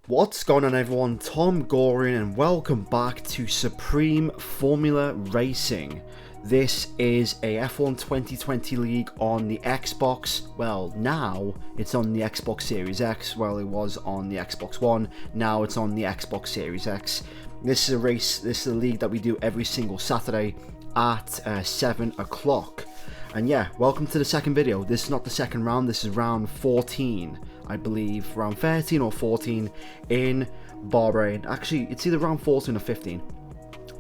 What's going on everyone, TomGorian and welcome back to Supreme Formula Racing. This is a F1 2020 league on the Xbox. Well, now it's on the Xbox Series X. Well, it was on the Xbox One. Now it's on the Xbox Series X. This is a race, this is a league that we do every single Saturday at 7 o'clock. And yeah, welcome to the second video. This is not the second round, this is round 14. I believe round 13 or 14 in Bahrain. Actually, it's either round 14 or 15.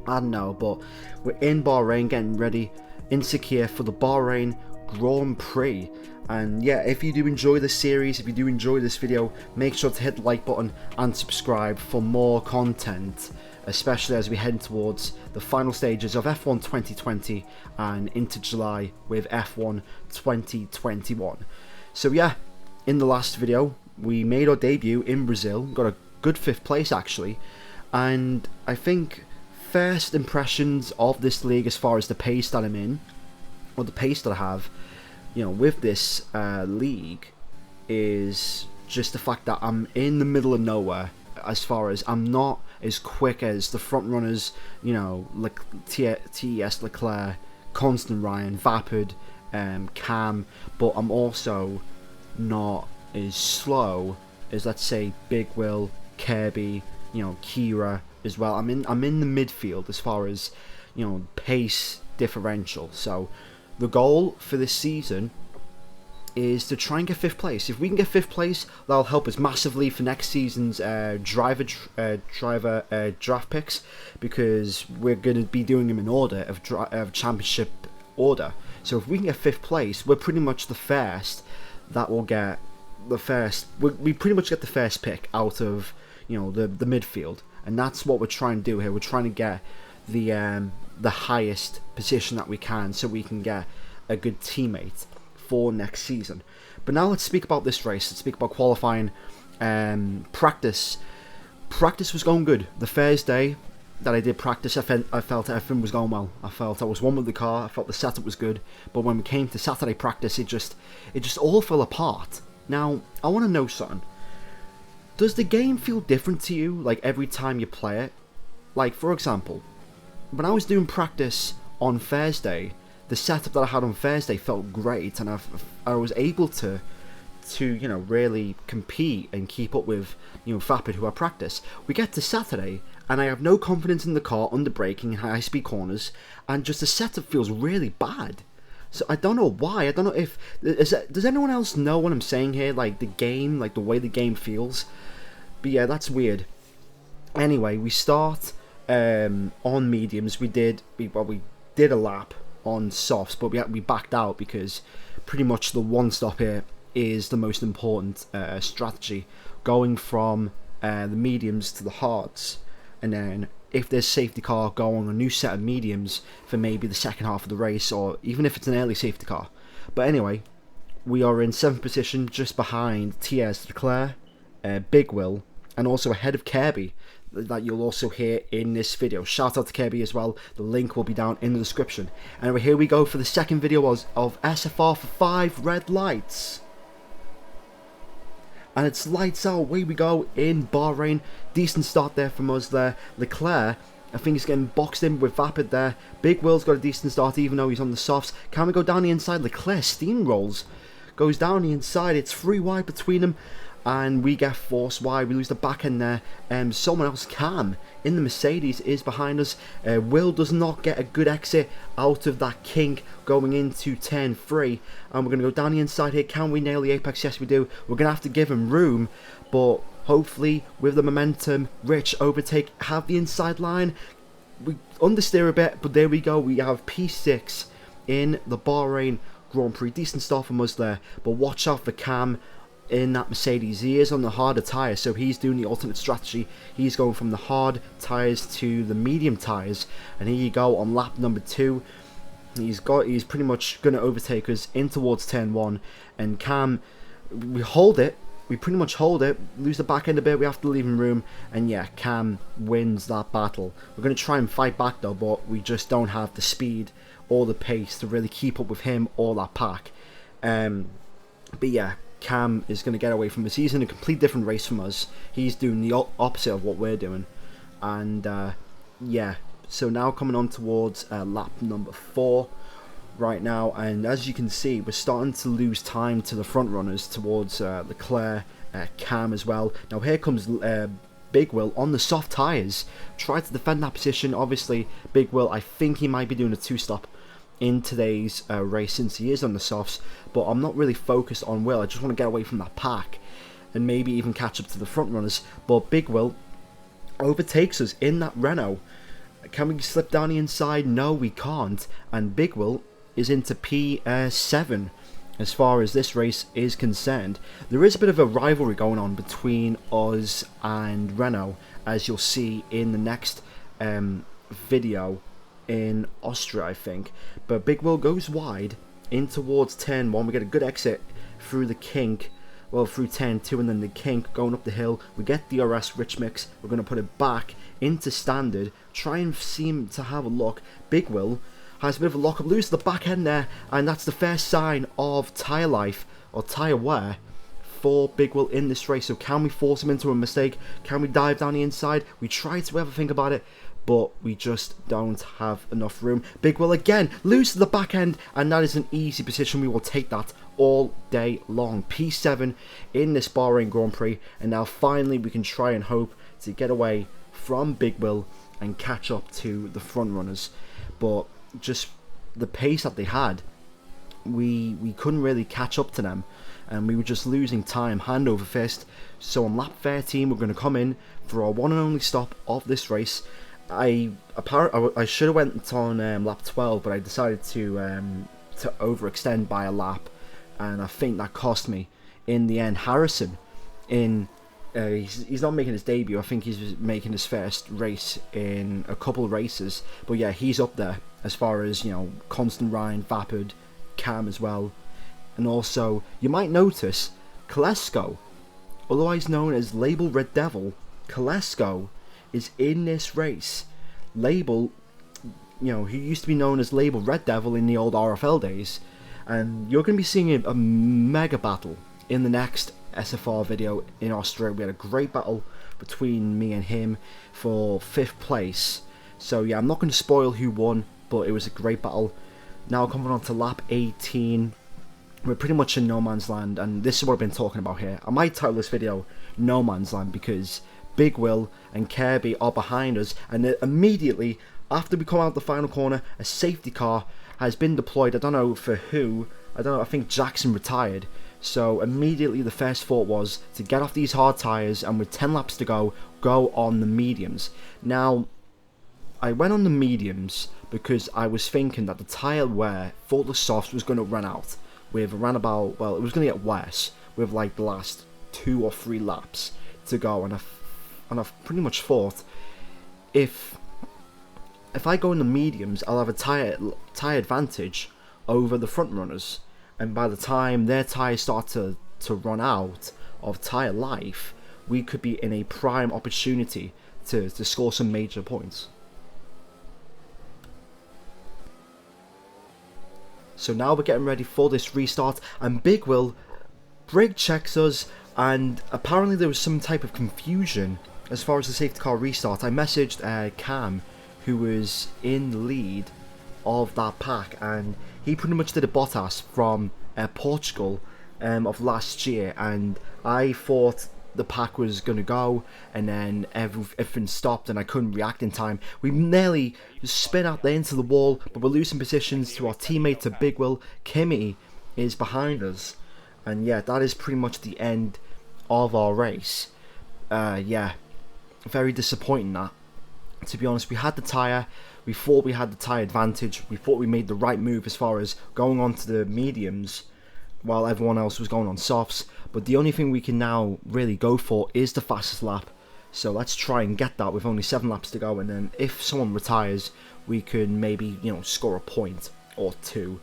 I don't know, but we're in Bahrain getting ready in Sakir for the Bahrain Grand Prix. And yeah, if you do enjoy this series, if you do enjoy this video, make sure to hit the like button and subscribe for more content, especially as we head towards the final stages of F1 2020 and into July with F1 2021. So yeah, in the last video, we made our debut in Brazil, got a good 5th place actually, and I think first impressions of this league as far as the pace that I'm in, or the pace that I have, you know, with this league, is just the fact that I'm in the middle of nowhere, as far as I'm not as quick as the front runners, you know, like TS Leclerc, Constant Ryan, Vapid, Cam, but I'm also not as slow as, let's say, Big Will, Kirby, you know, Kira as well. I'm in the midfield as far as, you know, pace differential. So the goal for this season is to try and get 5th place. If we can get 5th place, that'll help us massively for next season's driver draft picks, because we're going to be doing them in order of championship order. So if we can get 5th place, we're pretty much the first that will get the first. We pretty much get the first pick out of, you know, the midfield, and that's what we're trying to do here. We're trying to get the highest position that we can, so we can get a good teammate for next season. But now let's speak about this race. Let's speak about qualifying. Practice was going good. The first day that I did practice, I felt everything was going well. I felt I was one with the car. I felt the setup was good. But when we came to Saturday practice, it just all fell apart. Now I want to know something. Does the game feel different to you, like, every time you play it? Like, for example, when I was doing practice on Thursday, the setup that I had on Thursday felt great, and I was able to you know, really compete and keep up with, you know, Vapid, who I practice. We get to Saturday and I have no confidence in the car under braking in high speed corners, and just the setup feels really bad. So I don't know why. I don't know if does anyone else know what I'm saying here, like the game, like the way the game feels. But yeah, that's weird. Anyway, we start on mediums. We did a lap on softs, but we backed out because pretty much the one stop here is the most important strategy, going from the mediums to the hards, and then if there's safety car, go on a new set of mediums for maybe the second half of the race, or even if it's an early safety car. But anyway, we are in 7th position, just behind TS Leclerc, Big Will, and also ahead of Kirby, that you'll also hear in this video. Shout out to Kirby as well. The link will be down in the description. Anyway, here we go for the second video of SFR for 5 red lights. And it's lights out. Away we go in Bahrain. Decent start there from us there. Leclerc, I think he's getting boxed in with Vapid there. Big Will's got a decent start even though he's on the softs. Can we go down the inside? Leclerc steamrolls. Goes down the inside. It's 3 wide between them. And we get forced wide. We lose the back end there. Someone else, Cam, in the Mercedes, is behind us. Will does not get a good exit out of that kink going into turn 3. And we're going to go down the inside here. Can we nail the apex? Yes, we do. We're going to have to give him room. But hopefully, with the momentum, Rich overtake, have the inside line. We understeer a bit, but there we go. We have P6 in the Bahrain Grand Prix. Decent start from us there. But watch out for Cam in that Mercedes. He is on the harder tyres, so he's doing the alternate strategy. He's going from the hard tyres to the medium tyres, and here you go on lap number 2. He's pretty much going to overtake us in towards turn 1, and Cam, we pretty much hold it, lose the back end a bit, we have to leave him room, and yeah, Cam wins that battle. We're going to try and fight back though, but we just don't have the speed or the pace to really keep up with him or that pack. But yeah, Cam is going to get away from us. He's in a complete different race from us. He's doing the opposite of what we're doing. And yeah, so now coming on towards lap number 4 right now, and as you can see, we're starting to lose time to the front runners towards Leclerc, Cam as well. Now here comes Big Will on the soft tyres, tried to defend that position. Obviously Big Will, I think he might be doing a 2-stop in today's race since he is on the softs, but I'm not really focused on Will. I just want to get away from that pack and maybe even catch up to the front runners. But Big Will overtakes us in that Renault. Can we slip down the inside? No, we can't. And Big Will is into P7 as far as this race is concerned. There is a bit of a rivalry going on between us and Renault, as you'll see in the next video in Austria, I think. But Big Will goes wide in towards turn 1. We get a good exit through the kink, well, through turn 2, and then the kink going up the hill. We get DRS rich mix. We're going to put it back into standard, try and seem to have a look. Big Will has a bit of a lock-up, loses the back end there, and that's the first sign of tyre life or tyre wear for Big Will in this race. So can we force him into a mistake? Can we dive down the inside? We try to ever think about it, but we just don't have enough room. Big Will again loses the back end, and that is an easy position. We will take that all day long. P7 in this Bahrain Grand Prix, and now finally we can try and hope to get away from Big Will and catch up to the front runners. But just the pace that they had, we couldn't really catch up to them, and we were just losing time hand over fist. So on lap 13 we're going to come in for our one and only stop of this race. I should have went on lap 12, but I decided to overextend by a lap, and I think that cost me in the end. Harrison, he's not making his debut. I think he's making his first race in a couple of races, but yeah, he's up there as far as, you know, Constant, Ryan, Vapid, Cam as well. And also you might notice Kolesko, otherwise known as Label Red Devil, Kolesko is in this race. Label, you know, he used to be known as Label Red Devil in the old RFL days, and you're going to be seeing a mega battle in the next SFR video in Austria. We had a great battle between me and him for 5th place. So yeah, I'm not going to spoil who won, but it was a great battle. Now coming on to lap 18, we're pretty much in no man's land, and this is what I've been talking about here. I might title this video No Man's Land because Big Will and Kirby are behind us, and immediately after we come out the final corner, a safety car has been deployed. I don't know for who. I don't know. I think Jackson retired. So immediately the first thought was to get off these hard tyres, and with 10 laps to go on the mediums. Now, I went on the mediums because I was thinking that the tyre wear for the softs was going to run out with around about, well, it was going to get worse with like the last 2 or 3 laps to go, and I've pretty much thought if I go in the mediums, I'll have a tyre advantage over the front runners, and by the time their tyres start to run out of tyre life, we could be in a prime opportunity to score some major points. So now we're getting ready for this restart, and Big Will brake checks us, and apparently there was some type of confusion as far as the safety car restart. I messaged Cam, who was in the lead of that pack, and he pretty much did a Bottas from Portugal of last year, and I thought the pack was going to go, and then everything stopped and I couldn't react in time. We nearly spin out there into the wall, but we're losing positions to our teammate, to Big Will. Kimi is behind us, and yeah, that is pretty much the end of our race. Yeah, very disappointing that. To be honest, we had the tyre, we thought we had the tyre advantage, we thought we made the right move as far as going on to the mediums while everyone else was going on softs, but the only thing we can now really go for is the fastest lap. So let's try and get that with only 7 laps to go, and then if someone retires, we can maybe, you know, score a point or 2.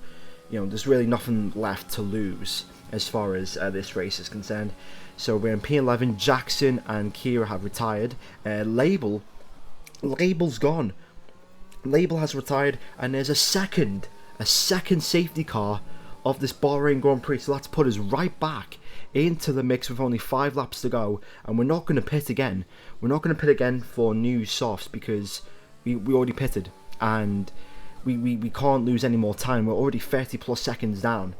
You know, there's really nothing left to lose as far as this race is concerned. So we're in P11. Jackson and Kira have retired. Label's gone. Label has retired, and there's a second safety car of this Bahrain Grand Prix. So that's put us right back into the mix with only 5 laps to go, and we're not going to pit again. We're not going to pit again for new softs because we already pitted, and we can't lose any more time. We're already 30 plus seconds down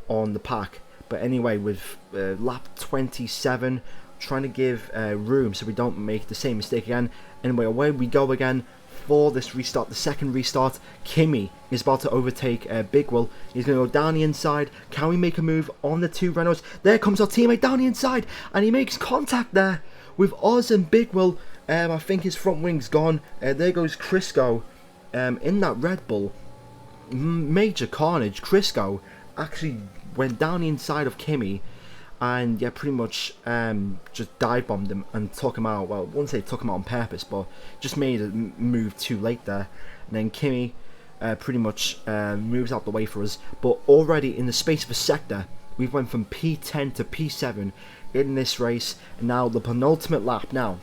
on the pack. But anyway, with lap 27, trying to give room so we don't make the same mistake again. Anyway, away we go again for this restart, the second restart. Kimi is about to overtake Big Will. He's going to go down the inside. Can we make a move on the 2 Renaults? There comes our teammate down the inside, and he makes contact there with Oz and Big Will. I think his front wing's gone. There goes Crisco in that Red Bull. Major carnage. Crisco actually went down the inside of Kimi, and yeah, pretty much just dive bombed him and took him out. Well, I wouldn't say took him out on purpose, but just made a move too late there. And then Kimi pretty much moves out the way for us. But already in the space of a sector, we've went from P10 to P7 in this race. And now the penultimate lap. Now,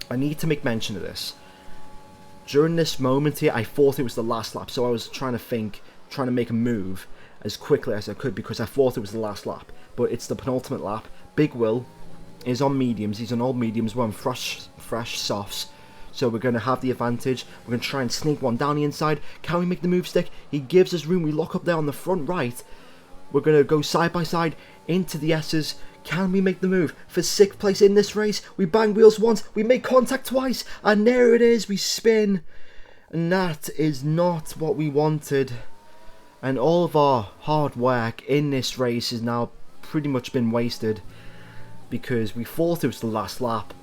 I need to make mention of this. During this moment here, I thought it was the last lap, so I was trying to make a move as quickly as I could because I thought it was the last lap. But it's the penultimate lap. Big Will is on mediums. He's on all mediums. We're on fresh softs. So we're going to have the advantage. We're going to try and sneak one down the inside. Can we make the move stick? He gives us room. We lock up there on the front right. We're going to go side by side into the S's. Can we make the move for 6th place in this race? We bang wheels once. We make contact twice. And there it is. We spin. And that is not what we wanted. And all of our hard work in this race has now pretty much been wasted because we thought it was the last lap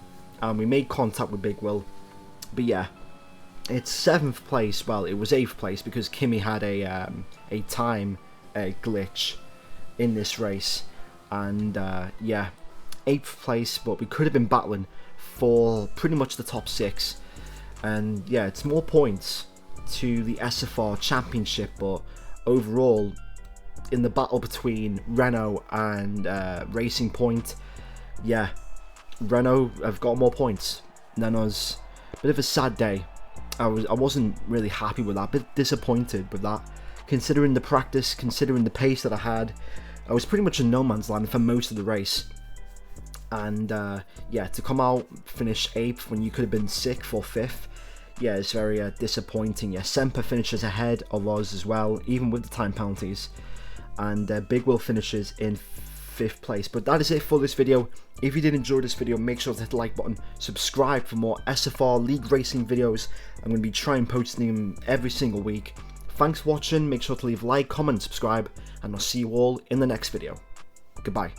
and we made contact with Big Will. But yeah, it's 7th place. Well, it was 8th place because Kimi had a time glitch in this race. And yeah, 8th place, but we could have been battling for pretty much the top 6. And yeah, it's more points to the SFR Championship, but overall, in the battle between Renault and Racing Point, yeah, Renault have got more points than us. Bit of a sad day. I wasn't really happy with that. Bit disappointed with that, considering the practice, considering the pace that I had. I was pretty much in no man's land for most of the race. And yeah, to come out, finish 8th when you could have been 6th or 5th. Yeah, it's very disappointing. Yeah, Semper finishes ahead of us as well, even with the time penalties. And Big Will finishes in 5th place. But that is it for this video. If you did enjoy this video, make sure to hit the like button, subscribe for more SFR League Racing videos. I'm going to be trying posting them every single week. Thanks for watching, make sure to leave a like, comment, subscribe, and I'll see you all in the next video. Goodbye.